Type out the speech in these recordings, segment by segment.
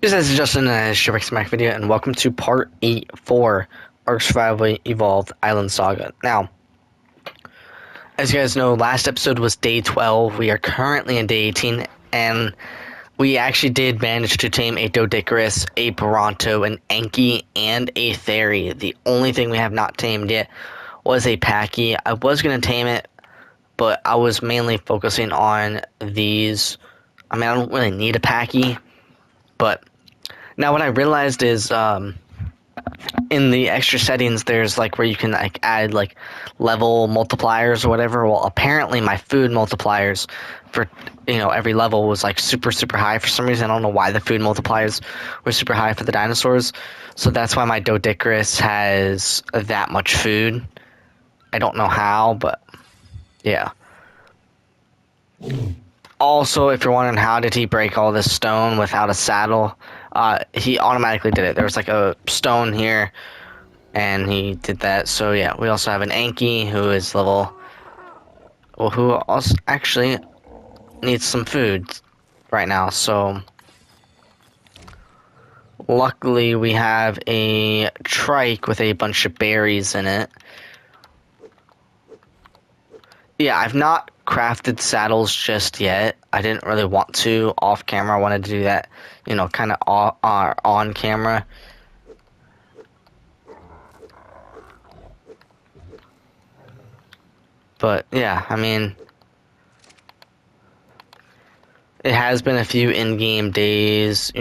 This is Justin and this is your Mac video, and welcome to part 8 for ARK Survival Evolved Island Saga. Now, as you guys know, last episode was day 12. We are currently in day 18, and we actually did manage to tame a Doedicurus, a Bronto, an Enki, and a Theory. The only thing we have not tamed yet was a Packy. I was going to tame it, but I was mainly focusing on these. I mean, I don't really need a Packy, but now what I realized is in the extra settings there's like where you can like add like level multipliers or whatever. Well, apparently my food multipliers for every level was like super high for some reason. I don't know why the food multipliers were super high for the dinosaurs. So that's why my Doedicurus has that much food. I don't know how, but yeah. Also, if you're wondering how did he break all this stone without a saddle, he automatically did it. There was like a stone here, and he did that. So yeah, we also have an Enki who is level, well, who also actually needs some food right now. So luckily we have a trike with a bunch of berries in it. Yeah, I've not crafted saddles just yet. I didn't really want to off camera. I wanted to do that, kind of on camera. But yeah, I mean, it has been a few in-game days,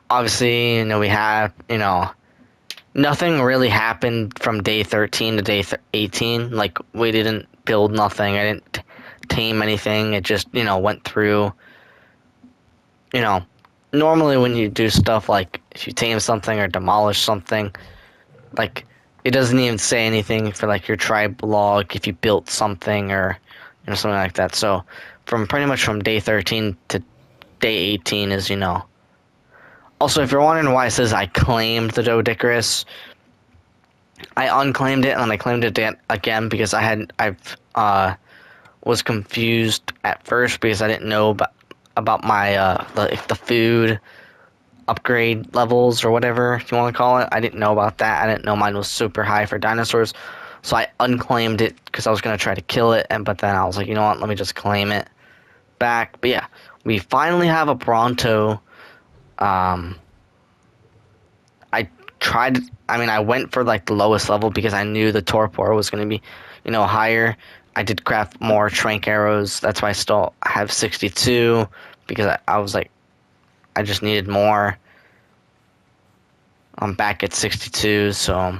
Obviously, we have, nothing really happened from day 13 to day 18. Like, we didn't build nothing. I didn't tame anything. It just, went through. Normally when you do stuff like if you tame something or demolish something, like, it doesn't even say anything for like your tribe log if you built something or something like that. So from pretty much from day 13 to day 18 is Also, if you're wondering why it says I claimed the Doedicurus, I unclaimed it and then I claimed it again because I was confused at first because I didn't know about my the food upgrade levels or whatever you want to call it. I didn't know about that. I didn't know mine was super high for dinosaurs, so I unclaimed it because I was gonna try to kill it, but then I was like, you know what? Let me just claim it back. But yeah, we finally have a Bronto. I went for like the lowest level because I knew the torpor was going to be, higher. I did craft more trank arrows. That's why I still have 62 because I was like, I just needed more. I'm back at 62, so.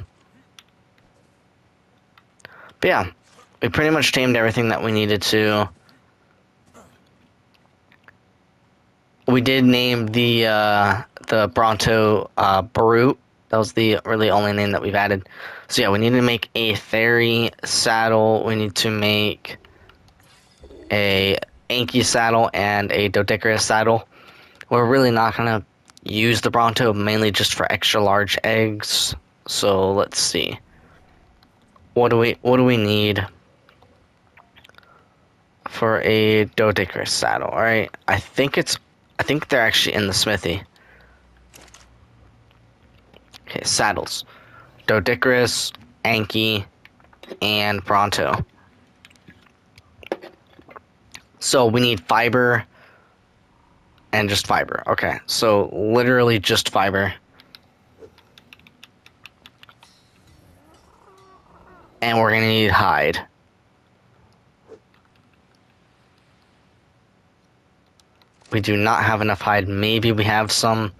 But yeah, we pretty much tamed everything that we needed to. We did name the Bronto Brute. That was the really only name that we've added. So yeah, we need to make a Theory saddle. We need to make a Enki saddle and a Doedicurus saddle. We're really not gonna use the Bronto, mainly just for extra large eggs. So let's see. What do we need for a Doedicurus saddle? All right, I think they're actually in the smithy. Okay, saddles. Doedicurus, Enki, and Bronto. So we need fiber and just fiber. Okay, so literally just fiber. And we're gonna need hide. We do not have enough hide. Maybe we have some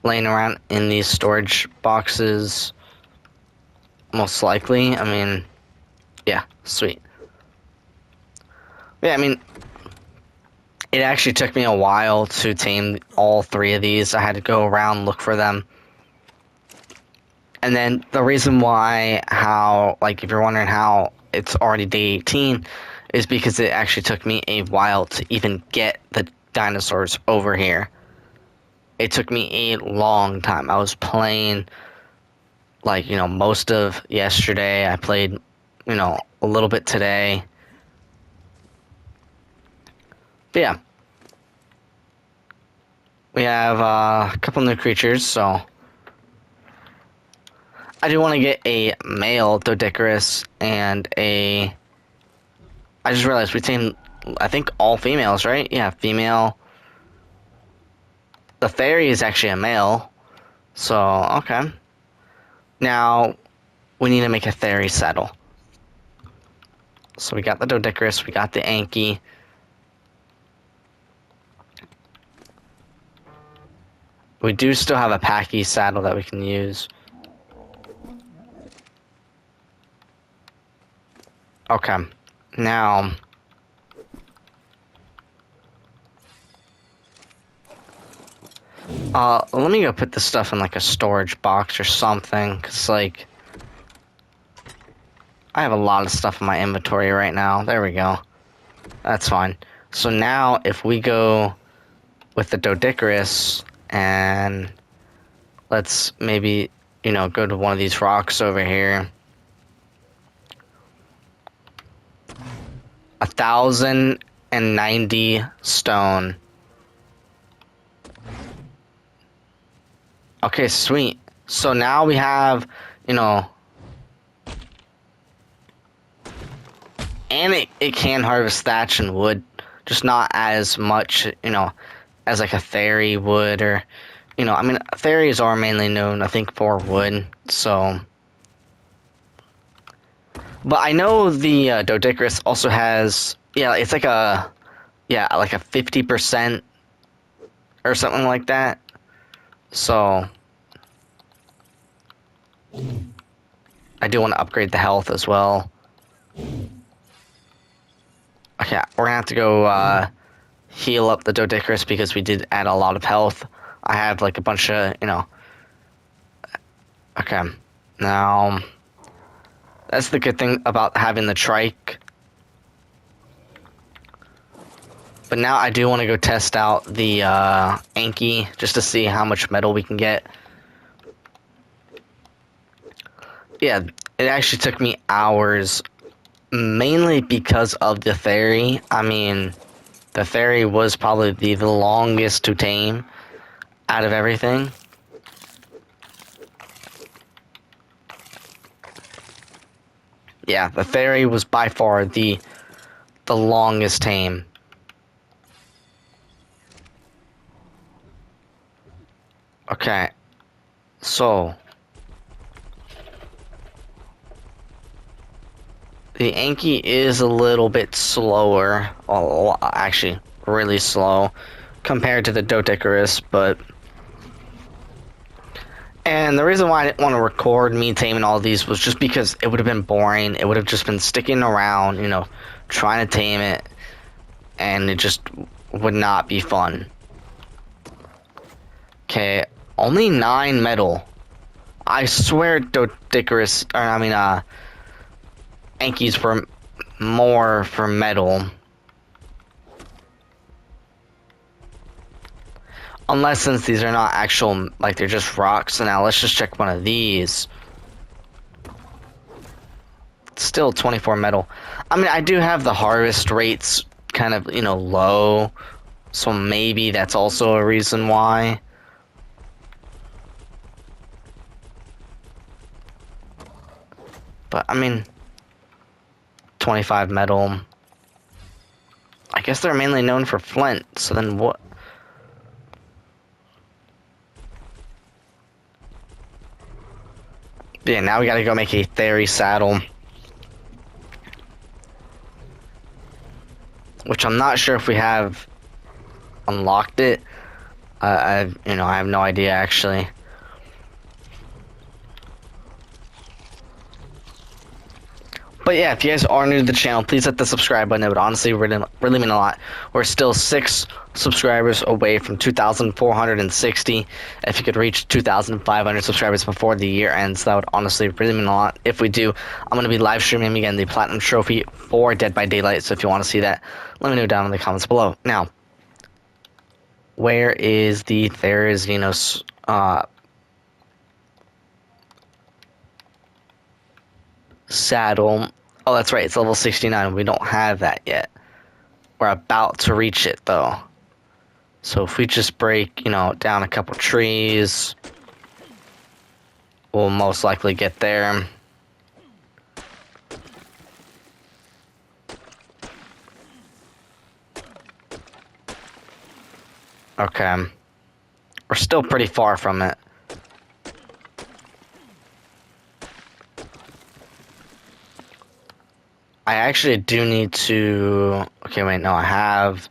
laying around in these storage boxes. Most likely. I mean, yeah, sweet. Yeah, I mean, it actually took me a while to tame all 3 of these. I had to go around, look for them. And then the reason why, if you're wondering how it's already day 18, is because it actually took me a while to even get the dinosaurs over here. It took me a long time. I was playing, most of yesterday. I played, a little bit today. But yeah. We have a couple new creatures, so I do want to get a male Doedicurus and a... I just realized we tamed, I think, all females, right? Yeah, female. The fairy is actually a male, so okay. Now, we need to make a fairy saddle. So we got the Doedicurus, we got the Anki. We do still have a Packy saddle that we can use. Okay, now... let me go put this stuff in, like, a storage box or something, because, like... I have a lot of stuff in my inventory right now. There we go. That's fine. So now, if we go with the Doedicurus, and let's maybe, you know, go to one of these rocks over here. 1,090 stone. Okay, sweet. So now we have, you know... And it can harvest thatch and wood, just not as much, you know, as like a fairy would, or, you know, I mean, fairies are mainly known, I think, for wood, so. But I know the Doedicurus also has, yeah, it's like a, yeah, like a 50% or something like that. So I do want to upgrade the health as well. Okay, we're gonna have to go heal up the Doedicurus because we did add a lot of health. I have like a bunch of, you know. Okay, now that's the good thing about having the trike. But now I do want to go test out the Anki just to see how much metal we can get. Yeah, it actually took me hours, mainly because of the fairy. I mean, the fairy was probably the longest to tame out of everything. Yeah, the fairy was by far the longest tame. Okay, so the Anki is a little bit slower, oh, actually really slow compared to the Doedicurus, but... And the reason why I didn't want to record me taming all these was just because it would have been boring. It would have just been sticking around, you know, trying to tame it, and it just would not be fun. Okay, only 9 metal. I swear Doedicurus, or I mean, Ankis were more for metal. Unless, since these are not actual, like, they're just rocks. So now let's just check one of these. Still 24 metal. I mean, I do have the harvest rates kind of, you know, low. So maybe that's also a reason why. But, I mean, 25 metal. I guess they're mainly known for flint. So then what? Yeah, now we gotta go make a fairy saddle. Which I'm not sure if we have unlocked it. I have no idea actually. But yeah, if you guys are new to the channel, please hit the subscribe button. It would honestly really mean a lot. We're still 6 subscribers away from 2,460. If you could reach 2,500 subscribers before the year ends, that would honestly really mean a lot. If we do, I'm going to be live streaming again the Platinum Trophy for Dead by Daylight. So if you want to see that, let me know down in the comments below. Now, where is the Theriznos saddle? Oh, that's right, it's level 69. We don't have that yet. We're about to reach it, though. So if we just break, down a couple trees, we'll most likely get there. Okay. We're still pretty far from it. I actually do need to... Okay, wait, no, I have...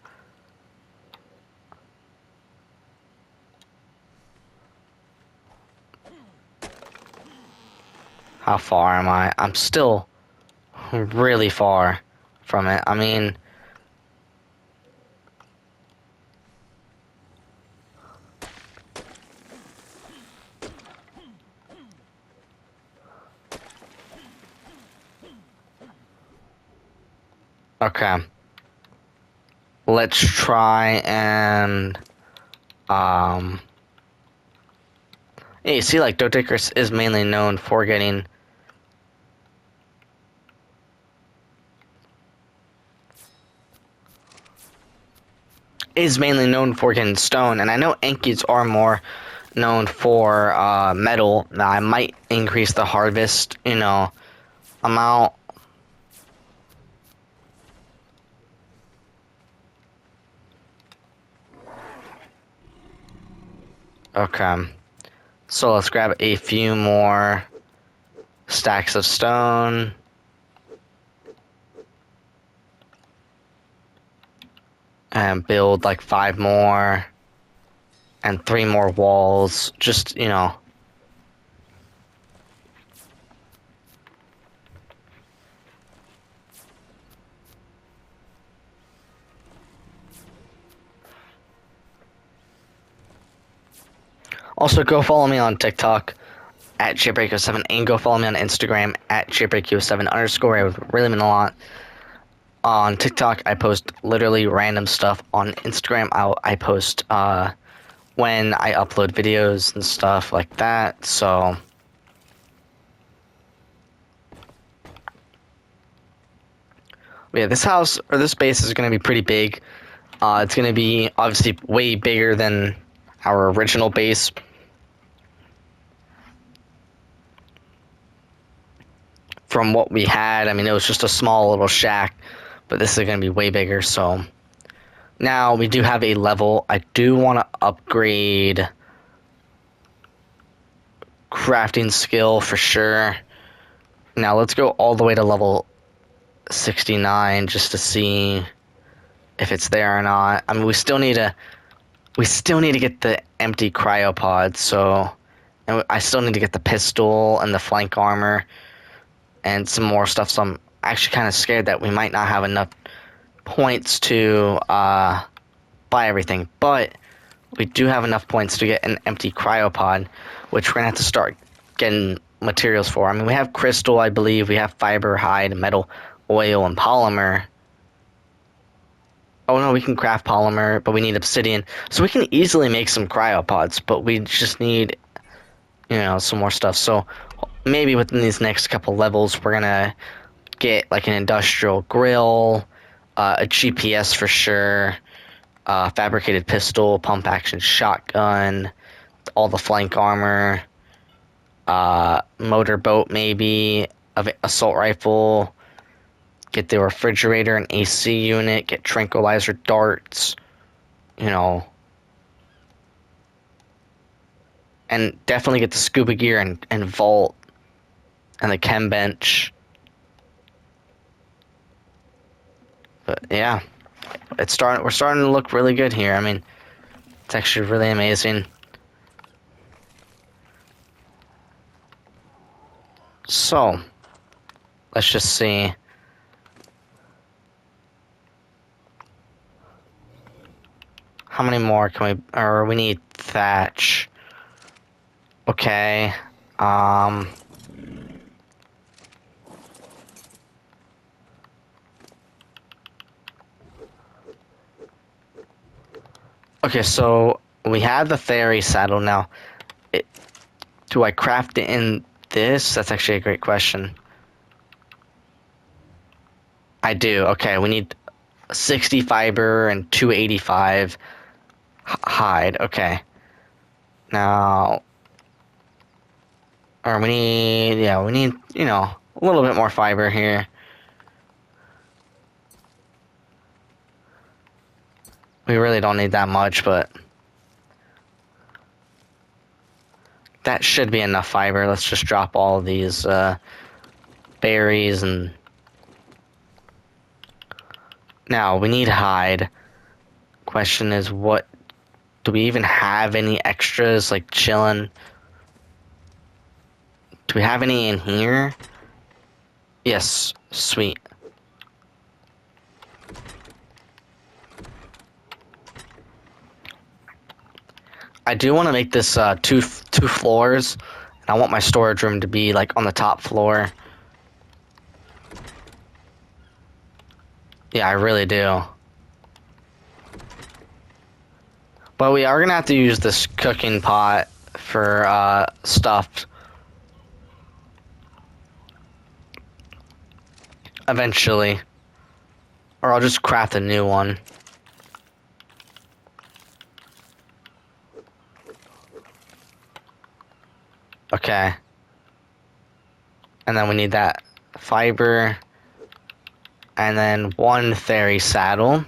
How far am I? I'm still really far from it. I mean... Okay. Let's try and... Yeah, you see, like, Doticus is mainly known for getting... stone, and I know Enkids are more known for metal. Now, I might increase the harvest, amount. Okay. So let's grab a few more stacks of stone. And build like 5 more. And 3 more walls. Just, Also, go follow me on TikTok at JBreako7 and go follow me on Instagram at JBreako7_. It would really mean a lot. On TikTok, I post literally random stuff. On Instagram, I post when I upload videos and stuff like that. So, yeah, this house or this base is going to be pretty big. It's going to be obviously way bigger than our original base. From what we had, I mean, it was just a small little shack, but this is going to be way bigger. So now we do have a level. I do want to upgrade crafting skill for sure. Now let's go all the way to level 69 just to see if it's there or not. I mean, we still need to get the empty cryopod. So, and I still need to get the pistol and the flank armor and some more stuff. So I'm actually kind of scared that we might not have enough points to buy everything. But we do have enough points to get an empty cryopod, which we're going to have to start getting materials for. I mean, we have crystal, I believe. We have fiber, hide, metal, oil, and polymer. Oh no, we can craft polymer, but we need obsidian. So we can easily make some cryopods, but we just need, some more stuff. So maybe within these next couple levels, we're gonna get like an industrial grill, a GPS for sure, fabricated pistol, pump action shotgun, all the flank armor, motorboat maybe, assault rifle, get the refrigerator and AC unit, get tranquilizer darts, and definitely get the scuba gear and vault and the chem bench. But yeah, we're starting to look really good here. I mean, it's actually really amazing. So, let's just see. How many more can we need thatch. Okay. Okay, so we have the fairy saddle now. Do I craft it in this? That's actually a great question. I do. Okay, we need 60 fiber and 285 hide. Okay. Now, or we need, yeah, we need, you know, a little bit more fiber here. We really don't need that much, but that should be enough fiber. Let's just drop all these berries and now we need hide. Question is, what do we even have any extras like chilling? Do we have any in here? Yes, sweet. I do want to make this two floors, and I want my storage room to be like on the top floor. Yeah, I really do. But we are gonna have to use this cooking pot for stuff eventually, or I'll just craft a new one. Okay. And then we need that fiber. And then one fairy saddle.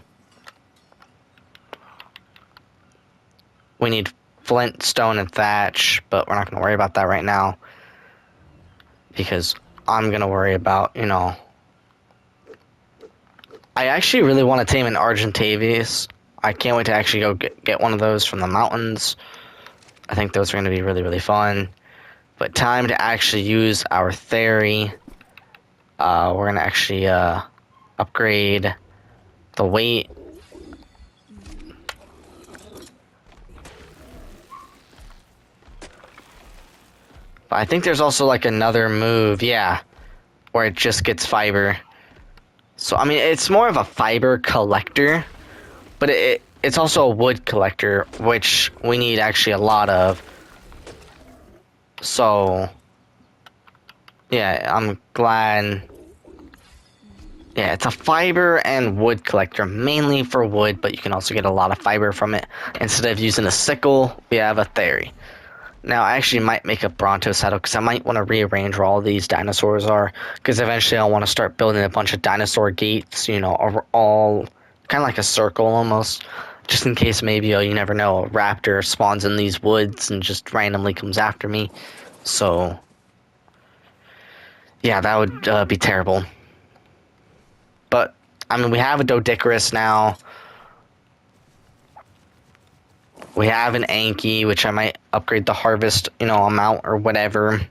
We need flint, stone, and thatch, but we're not going to worry about that right now. Because I'm going to worry about, you know... I actually really want to tame an Argentavis. I can't wait to actually go get one of those from the mountains. I think those are going to be really, really fun. But time to actually use our fairy. We're going to actually upgrade the weight. But I think there's also like another move, yeah, where it just gets fiber. So, I mean, it's more of a fiber collector, but it's also a wood collector, which we need actually a lot of. So, yeah, I'm glad. Yeah, it's a fiber and wood collector, mainly for wood, but you can also get a lot of fiber from it. Instead of using a sickle, we have a theory. Now, I actually might make a Bronto saddle, because I might want to rearrange where all these dinosaurs are, because eventually I'll want to start building a bunch of dinosaur gates, you know, all kind of like a circle almost, just in case maybe, you never know, a raptor spawns in these woods and just randomly comes after me. So, yeah, that would be terrible. But, I mean, we have a Doedicurus now. We have an Anki, which I might upgrade the harvest, you know, amount or whatever.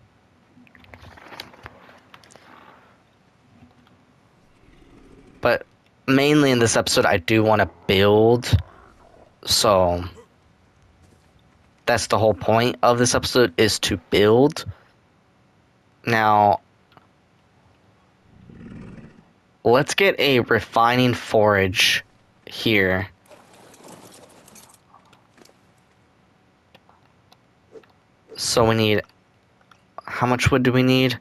But mainly in this episode, I do want to build. So that's the whole point of this episode, is to build. Now, let's get a refining forage here. So we need... How much wood do we need?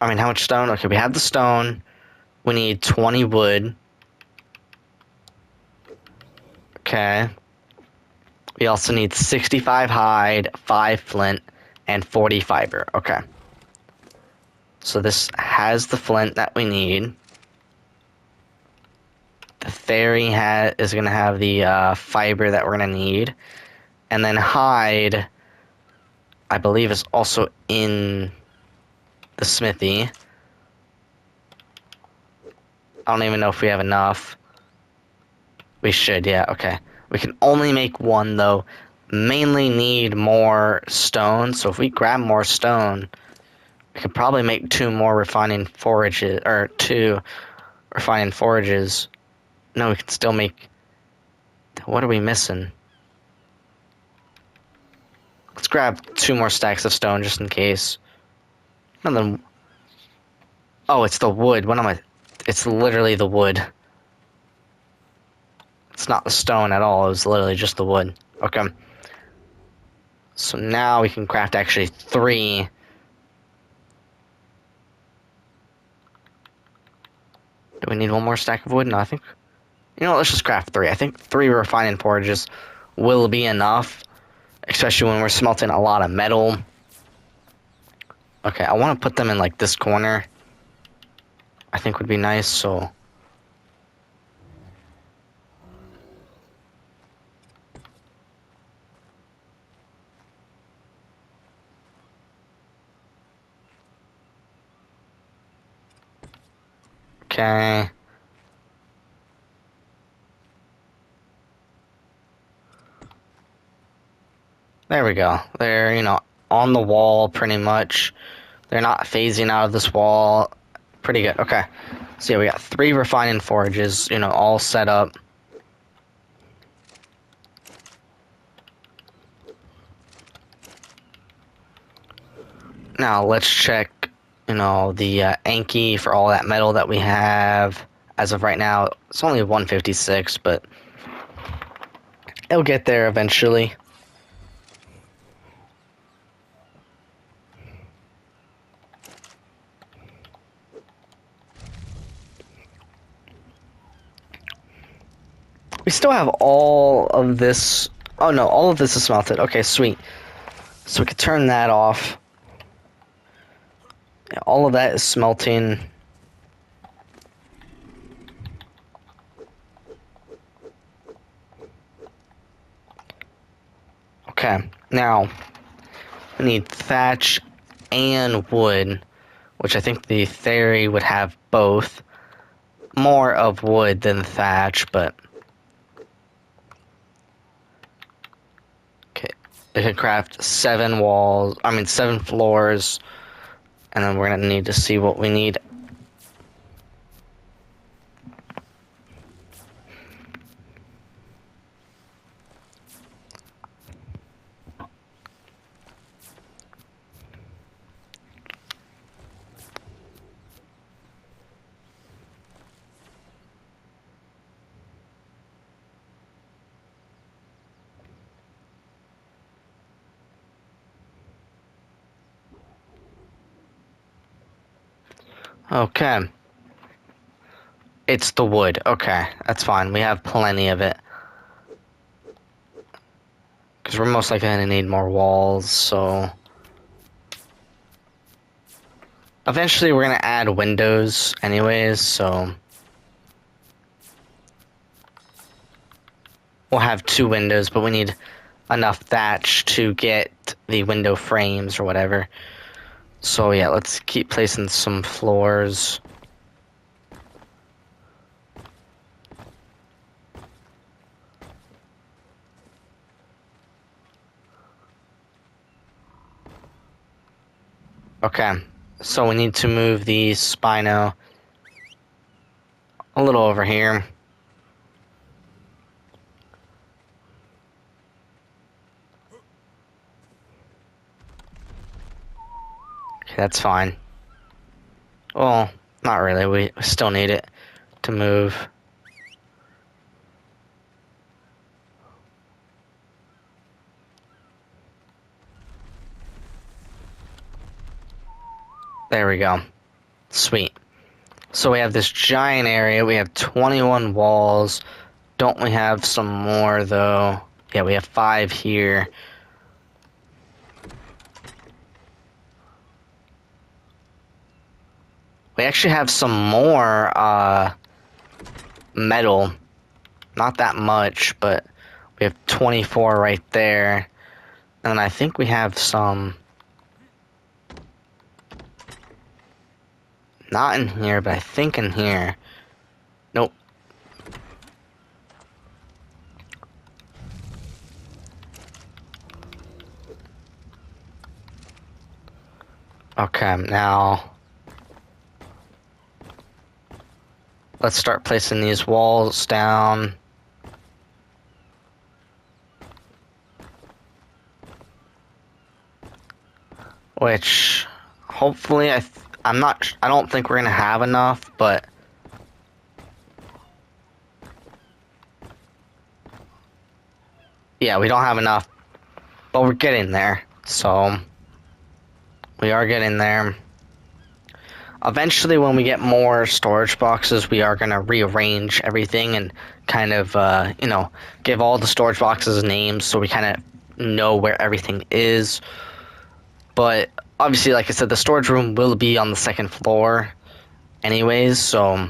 I mean, how much stone? Okay, we have the stone. We need 20 wood. Okay. We also need 65 hide, 5 flint, and 40 fiber. Okay. So this has the flint that we need. The fairy is going to have the fiber that we're going to need. And then hide, I believe, is also in the smithy. I don't even know if we have enough. We should, yeah, okay. We can only make one, though. Mainly need more stone, so if we grab more stone, we could probably make 2 more refining forages, or 2 refining forages. No, we can still make... What are we missing? Let's grab 2 more stacks of stone, just in case. And then... Oh, it's the wood. What am I... It's literally the wood. It's not the stone at all. It was literally just the wood. Okay. So now we can craft actually 3. Do we need one more stack of wood? No, I think... You know, let's just craft 3. I think 3 refining forges will be enough, especially when we're smelting a lot of metal. Okay, I want to put them in, like, this corner. I think would be nice, so... Okay. There we go. They're, you know, on the wall pretty much. They're not phasing out of this wall. Pretty good. Okay. So yeah, we got 3 refining forges, you know, all set up. Now let's check, you know, the Anki for all that metal that we have. As of right now, it's only 156, but it'll get there eventually. We still have all of this. Oh no, all of this is smelted. Okay, sweet. So we could turn that off. Yeah, all of that is smelting. Okay, now we need thatch and wood, which I think the theory would have both. More of wood than thatch, but okay. It can craft 7 walls. I mean 7 floors, and then we're gonna need to see what we need. Okay. It's the wood. Okay, that's fine. We have plenty of it. Because we're most likely going to need more walls, so... Eventually we're going to add windows anyways, so... We'll have 2 windows, but we need enough thatch to get the window frames or whatever. So yeah, let's keep placing some floors. Okay, so we need to move the Spino a little over here. Okay, that's fine. Well, not really. We still need it to move. There we go. Sweet. So we have this giant area. We have 21 walls. Don't we have some more, though? Yeah, we have 5 here. We actually have some more metal. Not that much, but we have 24 right there. And I think we have some... Not in here, but I think in here. Nope. Okay, now... Let's start placing these walls down. Which, hopefully, I don't think we're gonna have enough, but... Yeah, we don't have enough, but we're getting there, so... We are getting there. Eventually, when we get more storage boxes, we are going to rearrange everything and kind of, give all the storage boxes names so we kind of know where everything is. But obviously, like I said, the storage room will be on the second floor anyways, so...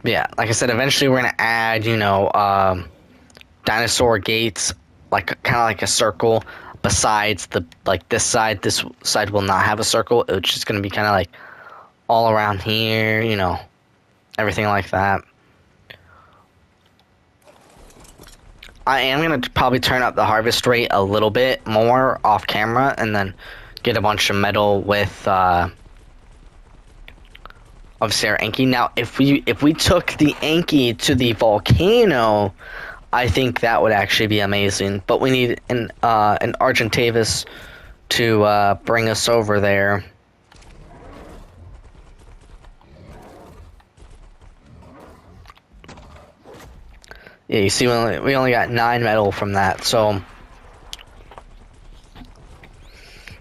Yeah, like I said, eventually we're going to add, dinosaur gates, like kind of like a circle besides this side will not have a circle. It's just going to be kind of like all around here, everything like that. I am going to probably turn up the harvest rate a little bit more off camera and then get a bunch of metal with obviously our Anki. Now if we took the Anki to the volcano, I think that would actually be amazing. But we need an Argentavis to bring us over there. Yeah, you see, we only got 9 metal from that. So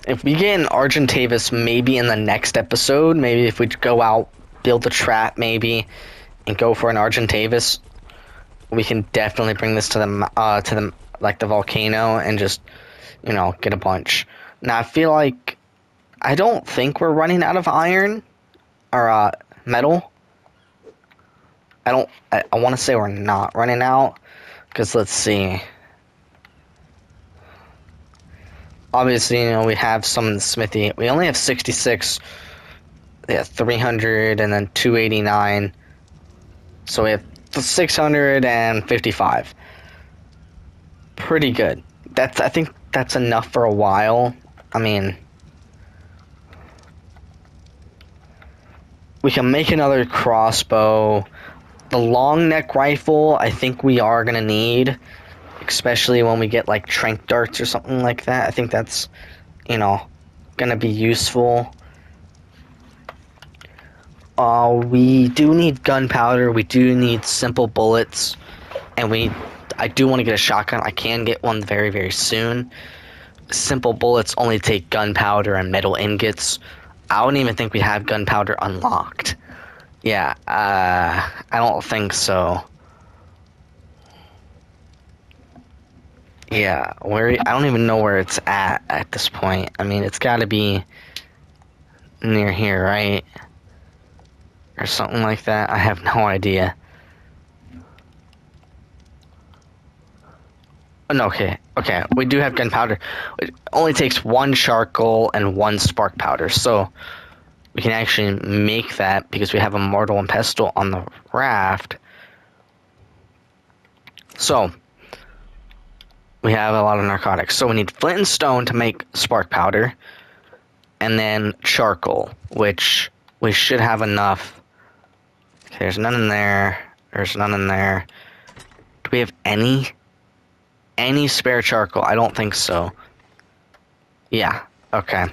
if we get an Argentavis, maybe in the next episode, maybe if we go out, build a trap, maybe, and go for an Argentavis, we can definitely bring this to the volcano and just, get a bunch. Now I feel like I don't think we're running out of iron or metal. I want to say we're not running out, because let's see. Obviously, we have some in the smithy. We only have 66. Yeah, 300 and then 289. So we have 655. Pretty good. I think that's enough for a while. I mean, we can make another crossbow. The long neck rifle, I think we are gonna need, especially when we get like trank darts or something like that. I think that's, gonna be useful. We do need gunpowder. We do need simple bullets, and I do want to get a shotgun. I can get one very, very soon. Simple bullets only take gunpowder and metal ingots. I don't even think we have gunpowder unlocked. Yeah, I don't think so. Yeah, I don't even know where it's at this point. I mean, it's got to be near here, right? Or something like that. I have no idea. Oh, no, okay. We do have gunpowder. It only takes 1 charcoal and 1 spark powder, so we can actually make that because we have a mortar and pestle on the raft. So we have a lot of narcotics. So we need flint and stone to make spark powder, and then charcoal, which we should have enough. Okay, there's none in there. There's none in there. Do we have any spare charcoal? I don't think so. Yeah. Okay.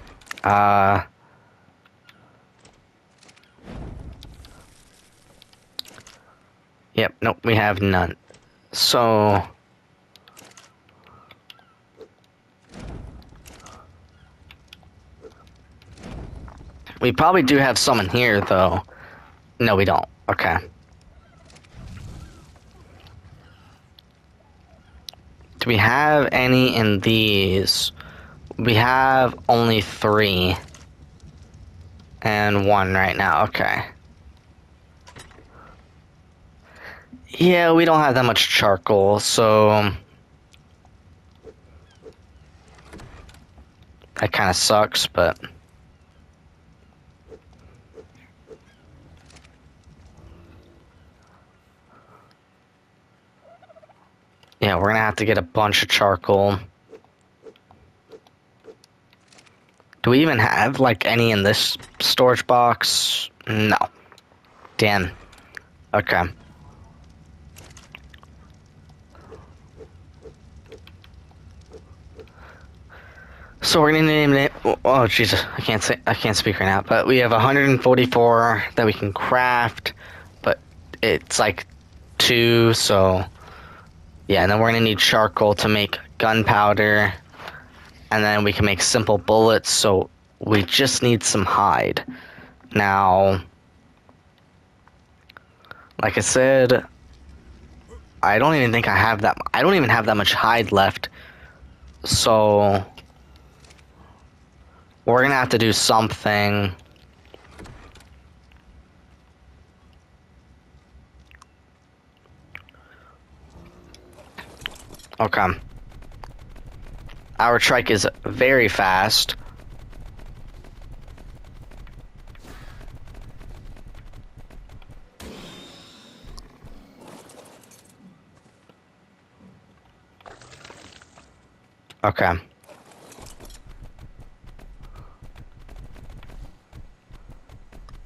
Yep. Nope. We have none. So we probably do have some in here, though. No, we don't. Okay. Do we have any in these? We have only 3. And 1 right now. Okay. Yeah, we don't have that much charcoal, so that kind of sucks, but yeah, we're gonna have to get a bunch of charcoal. Do we even have, like, any in this storage box? No. Damn. Okay. So we're gonna name it. Oh Jesus, I can't speak right now. But we have 144 that we can craft, but it's like 2. So yeah, and then we're gonna need charcoal to make gunpowder, and then we can make simple bullets, so we just need some hide. Now, like I said, I don't even think I don't even have that much hide left, so we're gonna have to do something. Okay. Our trike is very fast. Okay.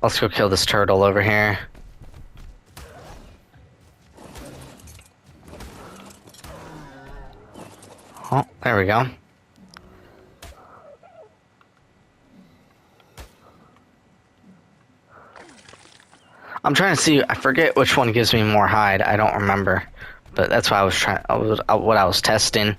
Let's go kill this turtle over here. Oh, there we go. I'm trying to see, I forget which one gives me more hide. I don't remember. But that's why I was trying, what I was testing.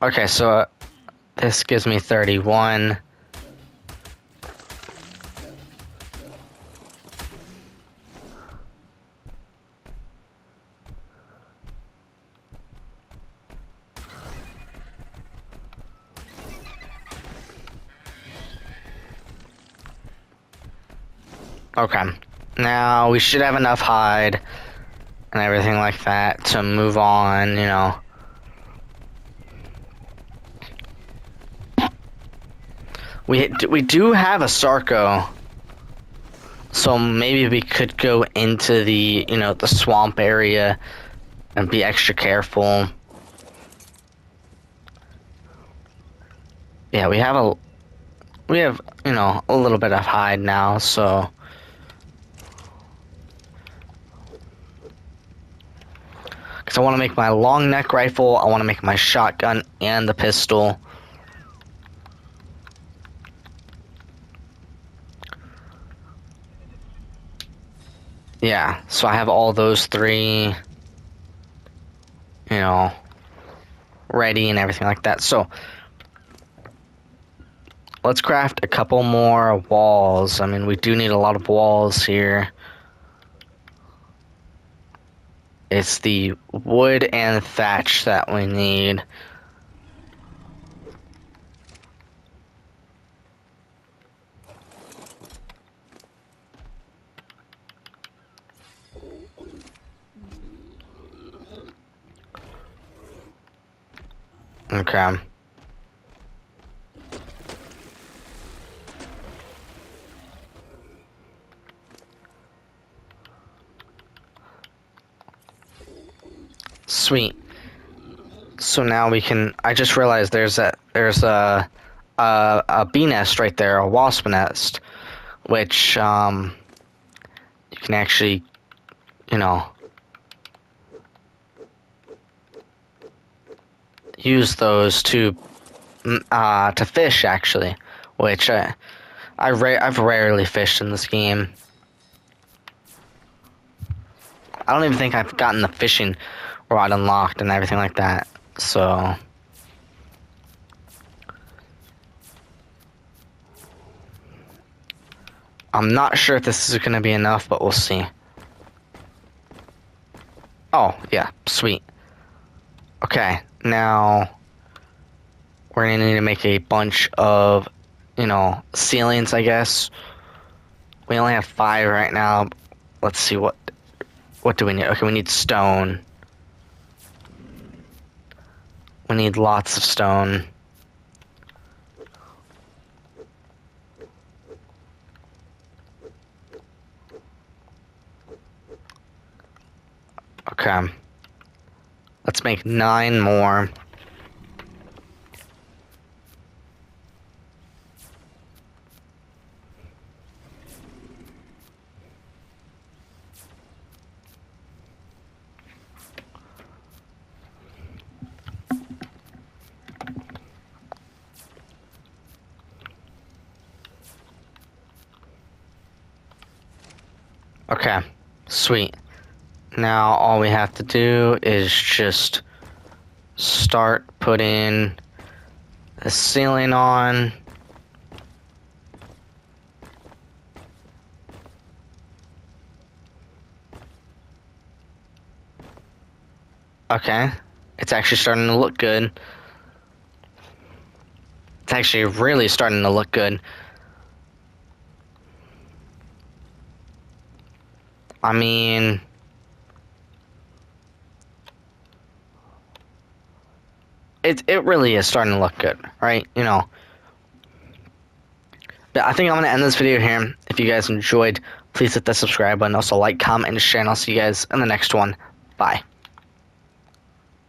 Okay, so this gives me 31. Okay, now we should have enough hide and everything like that to move on, you know. We do have a Sarco, so maybe we could go into the, you know, the swamp area and be extra careful. Yeah, we have, you know, a little bit of hide now, so. Because I want to make my long neck rifle, I want to make my shotgun and the pistol. Yeah, so I have all those three, you know, ready and everything like that. So, let's craft a couple more walls. I mean, we do need a lot of walls here. It's the wood and thatch that we need. Okay. Sweet. So now we can. I just realized there's a bee nest right there, a wasp nest, which you can actually, you know, use those to fish actually, which I've rarely fished in this game. I don't even think I've gotten the fishing rod unlocked and everything like that. So I'm not sure if this is going to be enough, but we'll see. Oh, yeah, sweet. Okay, now we're going to need to make a bunch of, you know, ceilings, I guess. We only have 5 right now. Let's see, what do we need? Okay, we need stone. We need lots of stone. Okay. Let's make 9 more. Okay, sweet. Now all we have to do is just start putting the ceiling on. Okay, it's actually starting to look good. It's actually really starting to look good. I mean, it really is starting to look good, right? You know. But I think I'm going to end this video here. If you guys enjoyed, please hit the subscribe button. Also like, comment, and share, and I'll see you guys in the next one. Bye.